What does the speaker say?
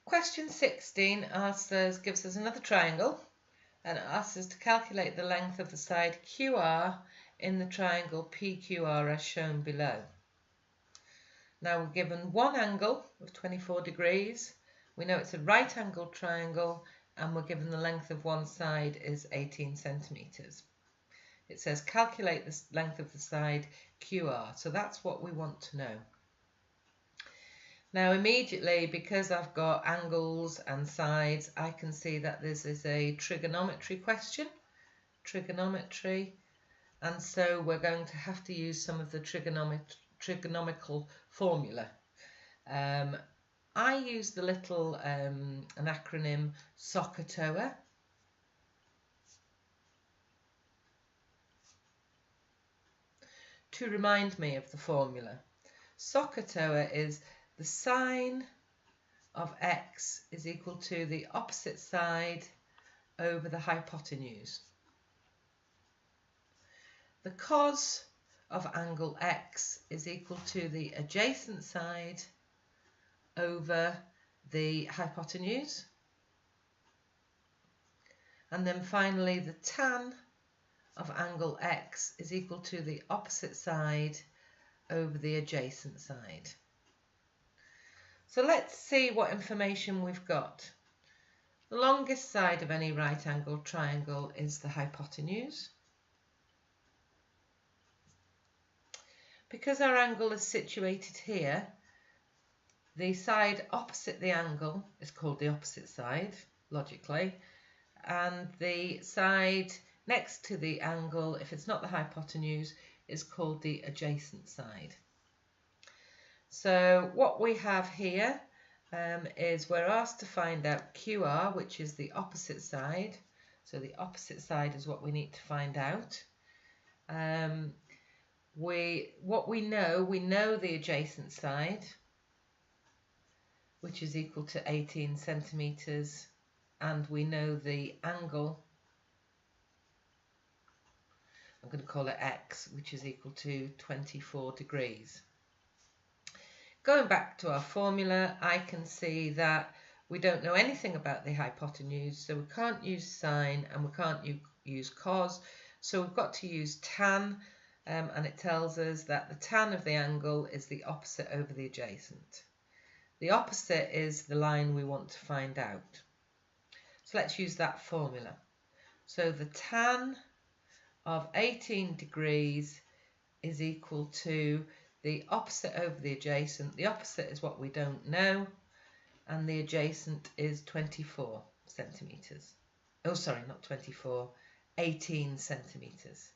Question 16 gives us another triangle and asks us to calculate the length of the side QR in the triangle PQR as shown below. Now we're given one angle of 24 degrees. We know it's a right angled triangle and we're given the length of one side is 18 centimetres. It says calculate the length of the side QR, so that's what we want to know. Now immediately, because I've got angles and sides, I can see that this is a trigonometry question, trigonometry, and so we're going to have to use some of the trigonomical formula. I use the little an acronym SOHCAHTOA. To remind me of the formula. SOHCAHTOA is the sine of x is equal to the opposite side over the hypotenuse. The cos of angle x is equal to the adjacent side over the hypotenuse. And then finally the tan of angle x is equal to the opposite side over the adjacent side. So let's see what information we've got. The longest side of any right angled triangle is the hypotenuse. Because our angle is situated here, the side opposite the angle is called the opposite side, logically, and the side next to the angle, if it's not the hypotenuse, is called the adjacent side. So what we have here is we're asked to find out QR, which is the opposite side. So the opposite side is what we need to find out. We know the adjacent side, which is equal to 18 centimetres, and we know the angle, I'm going to call it X, which is equal to 24 degrees. Going back to our formula, I can see that we don't know anything about the hypotenuse, so we can't use sine and we can't use cos, so we've got to use tan, and it tells us that the tan of the angle is the opposite over the adjacent. The opposite is the line we want to find out. So let's use that formula. So the tan of 18 degrees is equal to the opposite over the adjacent. The opposite is what we don't know, and the adjacent is 24 centimetres. Oh, sorry, not 24, 18 centimetres.